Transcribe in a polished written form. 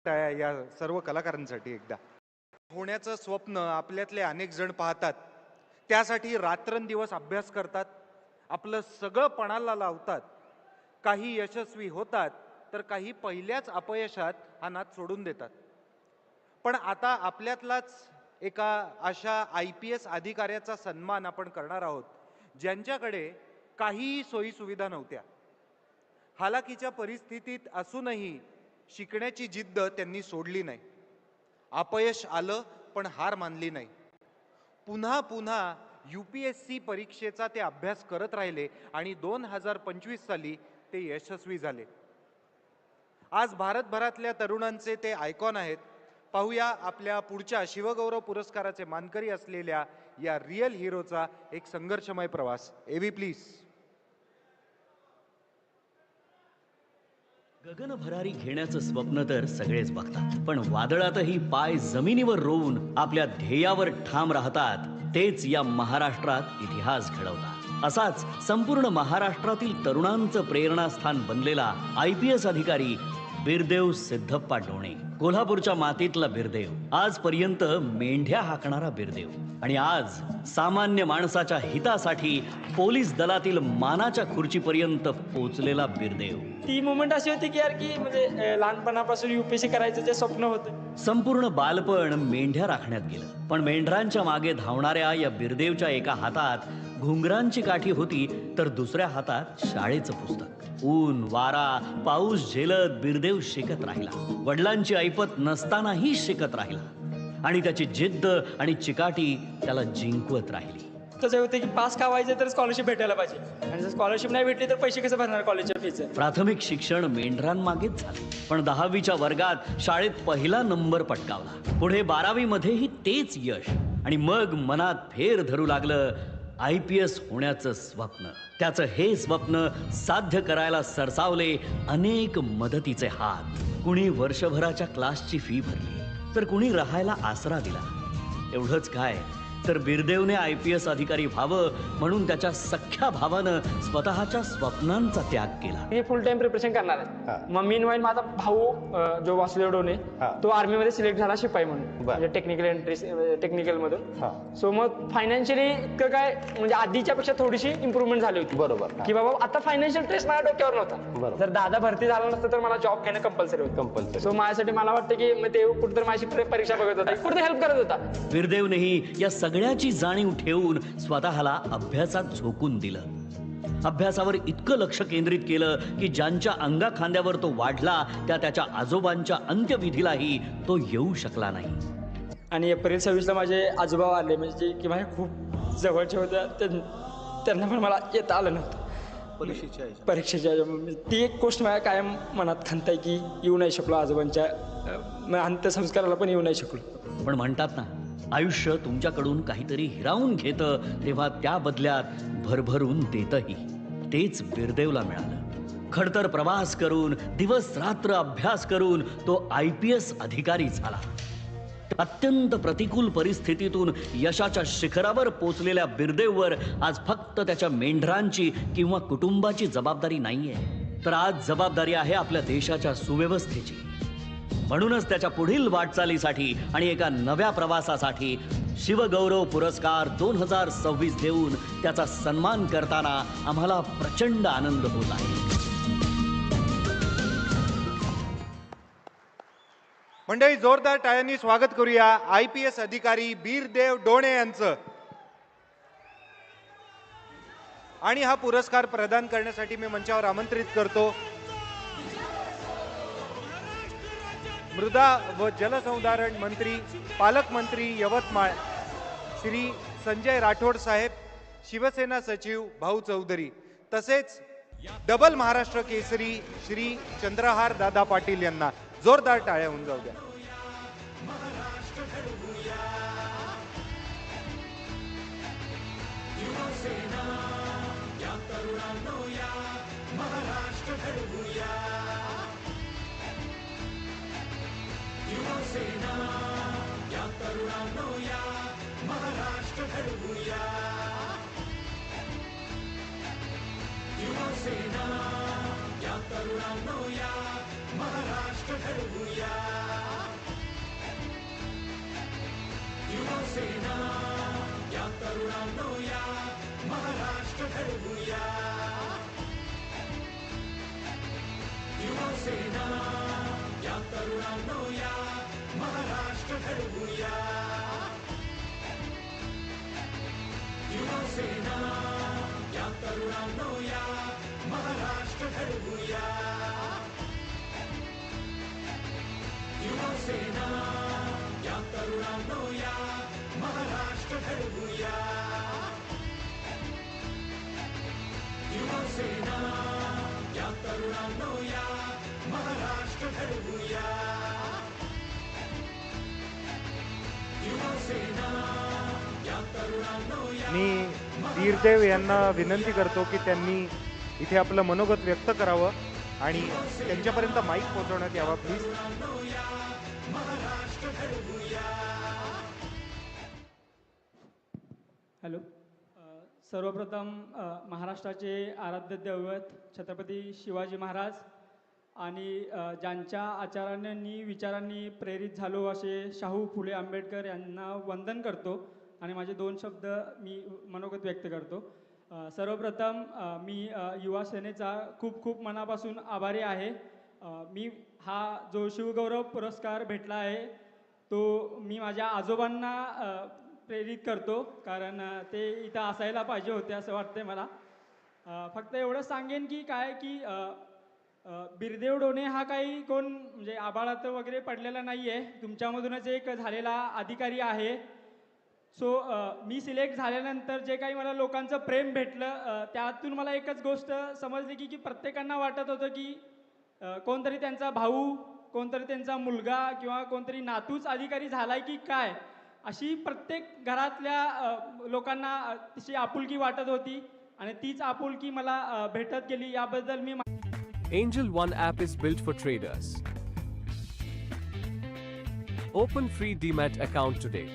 या सर्व कलाकारांसाठी एकदा होण्याचं स्वप्न आपल्यातले अनेक जण पाहतात, त्यासाठी रात्रंदिवस अभ्यास करतात, आपलं सगळं पणाला लावतात. काही यशस्वी होतात तर काही पहिल्याच अपयशात हा नाद सोडून देतात. पण आता आपल्यातलाच एका अशा IPS अधिकाऱ्याचा सन्मान आपण करणार आहोत, ज्यांच्याकडे काहीही सोयी सुविधा नव्हत्या. हालाकीच्या परिस्थितीत असूनही शिकण्याची जिद्द त्यांनी सोडली नाही. अपयश आलं पण हार मानली नाही. पुन्हा पुन्हा UPSC परीक्षेचा ते अभ्यास करत राहिले आणि 2025 साली ते यशस्वी झाले. आज भारतभरातल्या तरुणांचे ते आयकॉन आहेत. पाहूया आपल्या पुढच्या शिवगौरव पुरस्काराचे मानकरी असलेल्या या रिअल हिरोचा एक संघर्षमय प्रवास. एव्ही प्लीज. गगन भरारी घेण्याचं स्वप्न तर सगळेच बघतात, पण वादळातही पाय जमिनीवर रोवून आपल्या ध्येयावर ठाम राहतात तेच या महाराष्ट्रात इतिहास घडवतात. असाच संपूर्ण महाराष्ट्रातील तरुणांचं प्रेरणास्थान बनलेला IPS अधिकारी बिरदेव सिद्धप्पा डोणे. कोल्हापूरच्या मातीतला बिरदेव, आजपर्यंत मेंढ्या हाकणारा बिरदेव, आणि आज सामान्य माणसाच्या हितासाठी पोलीस दलातील मानाच्या खुर्चीपर्यंत पोहोचलेला बिरदेव. ती मोमेंट अशी होती की यार की म्हणजे लहानपणापासून UPSC करायचं जे स्वप्न होतं. संपूर्ण बालपण मेंढ्या राखण्यात गेलं, पण मेंढरांच्या मागे धावणाऱ्या या बिरदेवच्या एका हातात घुंगरांची काठी होती तर दुसऱ्या हातात शाळेचं पुस्तक. ऊन वारा पाऊस झेलत बिरदेव शिकत राहिला. वडिलांची ऐपत नसतानाही शिकत राहिला आणि त्याची जिद्द आणि चिकाटी त्याला जिंकवत राहिली. तसं होतं की पास का व्हायचं तर स्कॉलरशिप भेटायला पाहिजे, आणि जर स्कॉलरशिप नाही भेटली तर पैसे कसे भरणार कॉलेजच्या फीचे. प्राथमिक शिक्षण मेंढरांमागेच झालं, पण 10वीच्या वर्गात शाळेत पहिला नंबर पटकावला. पुढे 12वी मध्येही तेच यश, आणि मग मनात फेर धरू लागलं IPS होण्याचं स्वप्न. त्याचं हे स्वप्न साध्य करायला सरसावले अनेक मदतीचे हात. कुणी वर्षभराच्या क्लासची फी भरली, तर कुणी राहायला आसरा दिला. एवढंच काय, तर बिरदेवने IPS अधिकारी व्हावं म्हणून त्याच्या सख्ख्या भावानं स्वतःच्या स्वप्नांचा त्याग केला. मी फुल टाइम प्रिपरेशन करणार आहे. मग मीनवाईल माझा भाऊ जो वासुदेव डोणे, तो आर्मी मध्ये सिलेक्ट झाला शिपाई म्हणून, म्हणजे टेक्निकल एंट्री टेक्निकल मधून. सो मग फायनान्शियली इतकं काय म्हणजे आधीच्या पेक्षा थोडीशी इम्प्रुव्हमेंट झाली होती. बरोबर, की बाबा आता फायनान्शियल स्ट्रेस माझ्या डोक्यावर नव्हता. जर दादा भरती झाला नसतं तर मला जॉब घेणं कंपल्सरी होतं. सो माझ्यासाठी मला वाटतं की मग ते कुठेतरी माझी परीक्षा बघत होता, कुठे हेल्प करत होता. बिरदेवनेही या सगळ्याची जाणीव ठेवून स्वतःला अभ्यासात झोकून दिलं. अभ्यासावर इतकं लक्ष केंद्रित केलं की ज्यांच्या अंगा खांद्यावर तो वाढला त्याच्या आजोबांच्या अंत्यविधीलाही तो येऊ शकला नाही. आणि एप्रिल 26ला माझे आजोबा आले, म्हणजे की माझ्या खूप जवळचे होत्या, त्यांना पण मला येता आलं नव्हतं परीक्षेच्या. ती एक गोष्ट माझ्या कायम मनात खंत आहे की येऊ नाही शकलो, आजोबांच्या अंत्यसंस्काराला पण येऊ नाही शकलो. पण म्हणतात ना, आयुष्य तुमच्याकडून काहीतरी हिरावून घेतं तेव्हा त्या बदल्यात भरभरून देतही. तेच बिरदेवला मिळालं. खडतर प्रवास करून दिवस रात्र अभ्यास करून तो IPS अधिकारी झाला. अत्यंत प्रतिकूल परिस्थितीतून यशाच्या शिखरावर पोचलेल्या बिरदेववर आज फक्त त्याच्या मेंढरांची किंवा कुटुंबाची जबाबदारी नाहीये, तर आज जबाबदारी आहे आपल्या देशाच्या सुव्यवस्थेची. म्हणूनच त्याच्या पुढील वाटचालीसाठी आणि एका नव्या प्रवासासाठी शिवगौरव पुरस्कार 2026 देऊन त्याचा सन्मान करताना आम्हाला प्रचंड आनंद होत आहे. मंडळी, जोरदार टाळ्यांनी स्वागत करूया IPS अधिकारी बिरदेव डोणे यांचं. आणि हा पुरस्कार प्रदान करण्यासाठी मी मंचावर आमंत्रित करतो मृदा व जलसंधारण मंत्री, पालकमंत्री यवतमाळ श्री संजय राठोड साहेब, शिवसेना सचिव भाऊ चौधरी, तसेच डबल महाराष्ट्र केसरी श्री चंद्रहार दादा पाटील यांना. जोरदार टाळ्या होऊन जाऊ द्या. महाराष्ट्र घडवूया. मी वीरदेव यांना विनंती करतो की त्यांनी इथे आपलं मनोगत व्यक्त करावं आणि त्यांच्यापर्यंत माईक पोहोचवण्यात यावा प्लीज. हॅलो. सर्वप्रथम महाराष्ट्राचे आराध्य दैवत छत्रपती शिवाजी महाराज आणि ज्यांच्या आचारांनी विचारांनी प्रेरित झालो असे शाहू फुले आंबेडकर यांना वंदन करतो आणि माझे 2 शब्द मी मनोगत व्यक्त करतो. सर्वप्रथम मी युवा सेनेचा खूप खूप मनापासून आभारी आहे. मी हा जो शिवगौरव पुरस्कार भेटला आहे तो मी माझ्या आजोबांना प्रेरित करतो, कारण ते इथं असायला पाहिजे होते असं वाटतंय मला. फक्त एवढं सांगेन की काय की बिरदेव डोने हा काही कोण म्हणजे आबाळात वगैरे पडलेला नाही आहे, तुमच्यामधूनच एक झालेला अधिकारी आहे. सो मी सिलेक्ट झाल्यानंतर जे काही मला लोकांचं प्रेम भेटलं त्यातून मला एकच गोष्ट समजली की प्रत्येकांना वाटत होतं की कोणतरी त्यांचा भाऊ, कोणतरी त्यांचा मुलगा किंवा कोणतरी नातूच अधिकारी झालाय की काय, अशी प्रत्येक घरातल्या लोकांना तशी आपुलकी वाटत होती आणि तीच आपुलकी मला भेटत गेली. याबद्दल मी Angel One app is built for traders. Open free Demat account today.